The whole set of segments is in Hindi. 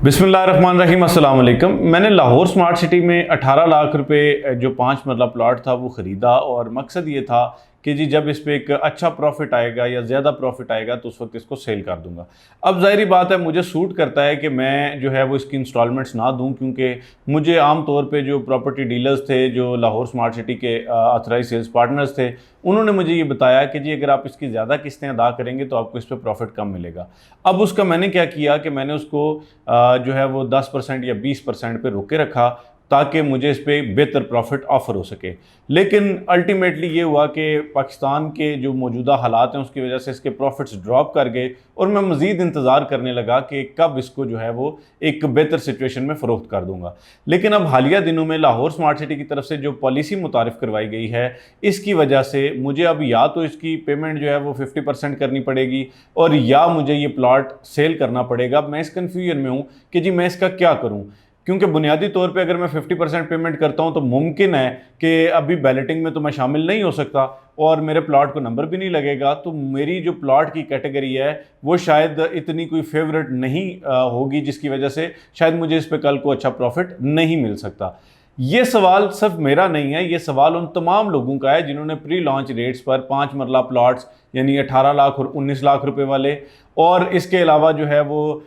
बिस्मिल्लाहिर्रहमानिर्रहीम, अस्सलाम वालेकुम। मैंने लाहौर स्मार्ट सिटी में 18 लाख रुपए जो 5 मरला प्लॉट था वो ख़रीदा और मकसद ये था कि जी जब इस पे एक अच्छा प्रॉफिट आएगा या ज़्यादा प्रॉफिट आएगा तो उस वक्त इसको सेल कर दूंगा। अब ज़ाहिरी बात है मुझे सूट करता है कि मैं जो है वो इसकी इंस्टॉलमेंट्स ना दूं, क्योंकि मुझे आम तौर पे जो प्रॉपर्टी डीलर्स थे, जो लाहौर स्मार्ट सिटी के ऑथराइज सेल्स पार्टनर्स थे, उन्होंने मुझे ये बताया कि जी अगर आप इसकी ज़्यादा किस्तें अदा करेंगे तो आपको इस पर प्रॉफिट कम मिलेगा। अब उसका मैंने क्या किया कि मैंने उसको जो है वो 10% या 20% पे रोके रखा ताकि मुझे इस पर बेहतर प्रॉफिट ऑफर हो सके। लेकिन अल्टीमेटली ये हुआ कि पाकिस्तान के जो मौजूदा हालात हैं उसकी वजह से इसके प्रॉफिट्स ड्रॉप कर गए और मैं मज़ीद इंतज़ार करने लगा कि कब इसको जो है वो एक बेहतर सिचुएशन में फ़रोख्त कर दूंगा। लेकिन अब हालिया दिनों में लाहौर स्मार्ट सिटी की तरफ से जो पॉलिसी मुतारिफ़ करवाई गई है, इसकी वजह से मुझे अब या तो इसकी पेमेंट जो है वो 50% करनी पड़ेगी और या मुझे ये प्लॉट सेल करना पड़ेगा। अब मैं इस कन्फ्यूजन में हूँ कि जी मैं इसका क्या करूँ, क्योंकि बुनियादी तौर पे अगर मैं 50% पेमेंट करता हूं तो मुमकिन है कि अभी बैलेटिंग में तो मैं शामिल नहीं हो सकता और मेरे प्लॉट को नंबर भी नहीं लगेगा, तो मेरी जो प्लॉट की कैटेगरी है वो शायद इतनी कोई फेवरेट नहीं होगी, जिसकी वजह से शायद मुझे इस पे कल को अच्छा प्रॉफिट नहीं मिल सकता। ये सवाल सिर्फ मेरा नहीं है, ये सवाल उन तमाम लोगों का है जिन्होंने प्री लॉन्च रेट्स पर 5 मरला प्लॉट्स यानी 18 लाख और 19 लाख रुपए वाले, और इसके अलावा जो है वो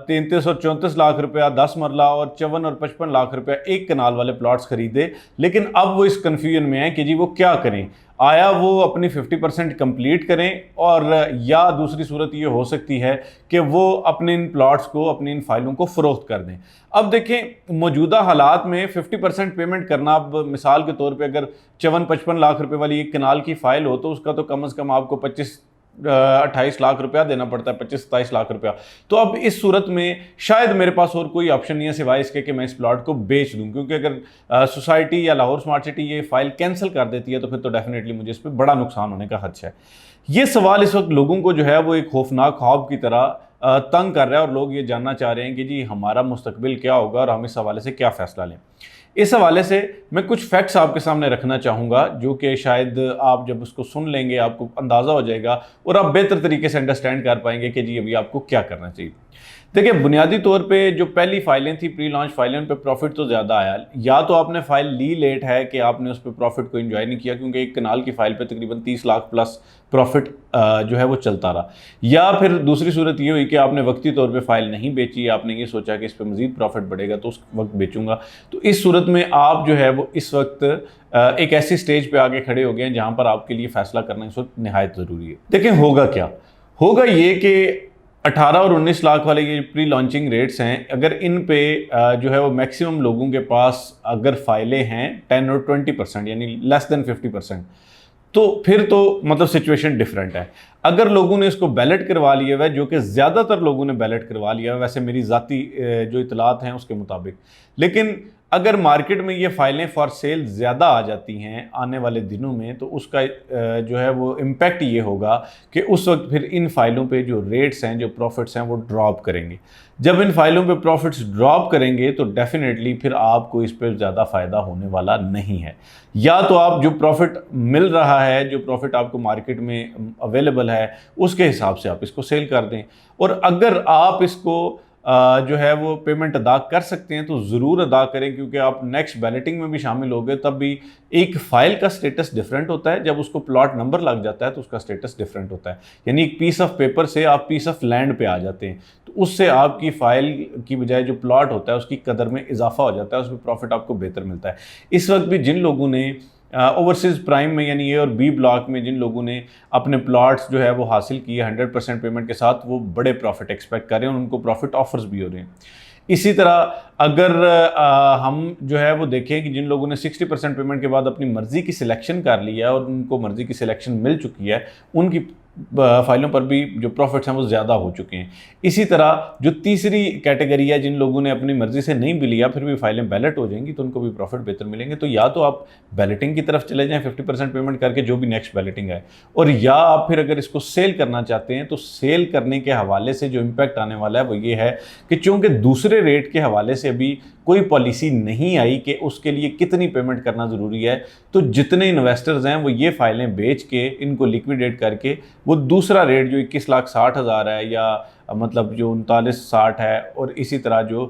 33 और 34 लाख रुपया 10 मरला और 54 और 55 लाख रुपया एक कनाल वाले प्लॉट्स खरीदे। लेकिन अब वो इस कन्फ्यूजन में है कि जी वो क्या करें, आया वो अपनी 50% कंप्लीट करें और या दूसरी सूरत ये हो सकती है कि वो अपने इन प्लॉट्स को, अपनी इन फाइलों को फ़रोख्त कर दें। अब देखें मौजूदा हालात में 50% पेमेंट करना, अब मिसाल के तौर पे अगर 54-55 लाख रुपए वाली एक कनाल की फ़ाइल हो तो उसका तो कम से कम आपको 28 लाख रुपया देना पड़ता है, 25-27 लाख रुपया। तो अब इस सूरत में शायद मेरे पास और कोई ऑप्शन नहीं है सिवाय इसके कि मैं इस प्लॉट को बेच दूं, क्योंकि अगर सोसाइटी या लाहौर स्मार्ट सिटी ये फाइल कैंसिल कर देती है तो फिर तो डेफिनेटली मुझे इस पर बड़ा नुकसान होने का खदशा है। ये सवाल इस वक्त लोगों को जो है वो एक खौफनाक ख्वाब की तरह तंग कर रहा है और लोग ये जानना चाह रहे हैं कि जी हमारा मुस्तकबिल क्या होगा और हम इस हवाले से क्या फ़ैसला लें। इस हवाले से मैं कुछ फैक्ट्स आपके सामने रखना चाहूँगा जो कि शायद आप जब उसको सुन लेंगे आपको अंदाज़ा हो जाएगा और आप बेहतर तरीके से अंडरस्टैंड कर पाएंगे कि जी अभी आपको क्या करना चाहिए। देखिए बुनियादी तौर पे जो पहली फाइलें थी प्री लॉन्च फाइलें, उन पे प्रॉफिट तो ज़्यादा आया। या तो आपने फाइल ली लेट है कि आपने उस पर प्रॉफिट को एंजॉय नहीं किया, क्योंकि एक कनाल की फाइल पे तकरीबन 30 लाख प्लस प्रॉफिट जो है वो चलता रहा, या फिर दूसरी सूरत ये हुई कि आपने वक्ती तौर पे फाइल नहीं बेची, आपने ये सोचा कि इस पर मज़ीद प्रॉफिट बढ़ेगा तो उस वक्त बेचूंगा। तो इस सूरत में आप जो है वो इस वक्त एक ऐसी स्टेज पे आगे खड़े हो गए हैं जहाँ पर आपके लिए फ़ैसला करना इस वक्त निहायत ज़रूरी है। देखिए होगा क्या, होगा ये कि 18 और 19 लाख वाले ये प्री लॉन्चिंग रेट्स हैं, अगर इन पे जो है वो मैक्सिमम लोगों के पास अगर फाइलें हैं 10 और 20% यानी लेस देन 50%, तो फिर तो मतलब सिचुएशन डिफरेंट है। अगर लोगों ने इसको बैलेट करवा लिया हुआ है, जो कि ज़्यादातर लोगों ने बैलेट करवा लिया है वैसे मेरी ज़ाती जो इतलात हैं उसके मुताबिक, लेकिन अगर मार्केट में ये फ़ाइलें फॉर सेल ज़्यादा आ जाती हैं आने वाले दिनों में तो उसका जो है वो इम्पैक्ट ये होगा कि उस वक्त फिर इन फाइलों पे जो रेट्स हैं, जो प्रॉफिट्स हैं वो ड्रॉप करेंगे। जब इन फाइलों पे प्रॉफिट्स ड्रॉप करेंगे तो डेफिनेटली फिर आपको इस पर ज़्यादा फ़ायदा होने वाला नहीं है। या तो आप जो प्रॉफिट मिल रहा है, जो प्रॉफिट आपको मार्केट में अवेलेबल है, उसके हिसाब से आप इसको सेल कर दें, और अगर आप इसको जो है वो पेमेंट अदा कर सकते हैं तो ज़रूर अदा करें, क्योंकि आप नेक्स्ट बैलेटिंग में भी शामिल हो गए तब भी एक फ़ाइल का स्टेटस डिफरेंट होता है, जब उसको प्लॉट नंबर लग जाता है तो उसका स्टेटस डिफरेंट होता है। यानी एक पीस ऑफ पेपर से आप पीस ऑफ लैंड पे आ जाते हैं, तो उससे आपकी फ़ाइल की बजाय जो प्लॉट होता है उसकी कदर में इजाफा हो जाता है, उसमें प्रॉफिट आपको बेहतर मिलता है। इस वक्त भी जिन लोगों ने ओवरसीज़ प्राइम में यानी ए और बी ब्लॉक में जिन लोगों ने अपने प्लॉट्स जो है वो हासिल किए 100% पेमेंट के साथ, वो बड़े प्रॉफिट एक्सपेक्ट कर रहे हैं और उनको प्रॉफिट ऑफर्स भी हो रहे हैं। इसी तरह अगर हम जो है वो देखें कि जिन लोगों ने 60% पेमेंट के बाद अपनी मर्ज़ी की सिलेक्शन कर लिया है और उनको मर्ज़ी की सिलेक्शन मिल चुकी है, उनकी फाइलों पर भी जो प्रॉफिट्स हैं वो ज़्यादा हो चुके हैं। इसी तरह जो तीसरी कैटेगरी है, जिन लोगों ने अपनी मर्ज़ी से नहीं भी लिया फिर भी फाइलें बैलेट हो जाएंगी तो उनको भी प्रॉफिट बेहतर मिलेंगे। तो या तो आप बैलेटिंग की तरफ चले जाएं 50% पेमेंट करके जो भी नेक्स्ट बैलेटिंग है, और या आप फिर अगर इसको सेल करना चाहते हैं तो सेल करने के हवाले से जो इम्पैक्ट आने वाला है वो ये है कि चूँकि दूसरे रेट के हवाले से अभी कोई पॉलिसी नहीं आई कि उसके लिए कितनी पेमेंट करना ज़रूरी है, तो जितने इन्वेस्टर्स हैं वो ये फाइलें बेच के इनको लिक्विडेट करके वो दूसरा रेट जो 21,60,000 है या मतलब जो 39-60 है और इसी तरह जो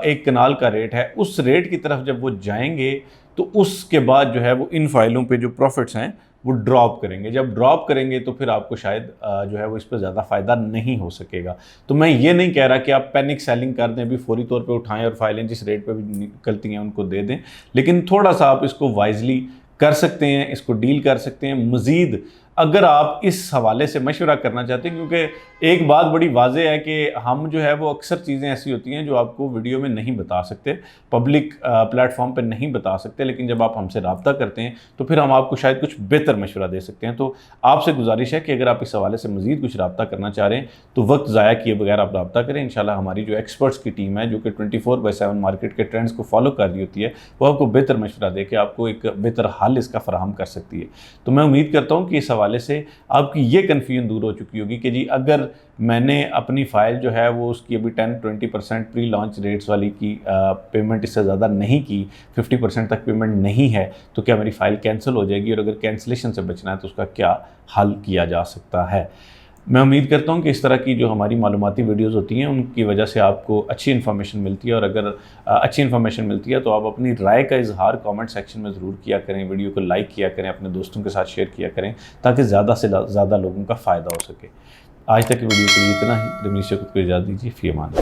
एक कनाल का रेट है, उस रेट की तरफ जब वो जाएंगे तो उसके बाद जो है वो इन फाइलों पे जो प्रॉफिट्स हैं वो ड्रॉप करेंगे। जब ड्रॉप करेंगे तो फिर आपको शायद जो है वो इस पर ज़्यादा फ़ायदा नहीं हो सकेगा। तो मैं ये नहीं कह रहा कि आप पैनिक सेलिंग कर दें, अभी फौरी तौर पे उठाएं और फाइलें जिस रेट पे भी निकलती हैं उनको दे दें, लेकिन थोड़ा सा आप इसको वाइजली कर सकते हैं, इसको डील कर सकते हैं। मज़ीद अगर आप इस हवाले से मशवरा करना चाहते हैं, क्योंकि एक बात बड़ी वाज़ेह है कि हम जो है वो अक्सर चीज़ें ऐसी होती हैं जो आपको वीडियो में नहीं बता सकते, पब्लिक प्लेटफॉर्म पर नहीं बता सकते, लेकिन जब आप हमसे रब्ता करते हैं तो फिर हम आपको शायद कुछ बेहतर मशवरा दे सकते हैं। तो आपसे गुजारिश है कि अगर आप इस हवाले से मज़ीद कुछ रब्ता करना चाह रहे हैं तो वक्त ज़ाया किए बगैर आप रब्ता करें। इंशाल्लाह हमारी जो एक्सपर्ट्स की टीम है जो कि 24/7 मार्केट के ट्रेंड्स को फॉलो कर रही होती है, वो आपको बेहतर मशवरा दे के आपको एक बेहतर हल इसका फराहम कर सकती है। तो मैं उम्मीद करता हूँ कि इस हवाले से आपकी ये कन्फ्यूजन दूर हो चुकी होगी कि जी अगर मैंने अपनी फ़ाइल जो है वो उसकी अभी 10-20% प्री लॉन्च रेट्स वाली की पेमेंट इससे ज़्यादा नहीं की, 50% तक पेमेंट नहीं है, तो क्या मेरी फ़ाइल कैंसिल हो जाएगी, और अगर कैंसिलेशन से बचना है तो उसका क्या हल किया जा सकता है। मैं उम्मीद करता हूँ कि इस तरह की जो हमारी मालूमाती वीडियोज़ होती हैं उनकी वजह से आपको अच्छी इन्फॉर्मेशन मिलती है, और अगर अच्छी इन्फॉर्मेशन मिलती है तो आप अपनी राय का इजहार कमेंट सेक्शन में ज़रूर किया करें, वीडियो को लाइक किया करें, अपने दोस्तों के साथ शेयर किया करें ताकि ज़्यादा से ज़्यादा लोगों का फ़ायदा हो सके। आज तक की वीडियो के लिए इतना ही। रमीश से खुद को इजाज़त दीजिए। फ़ी अमान।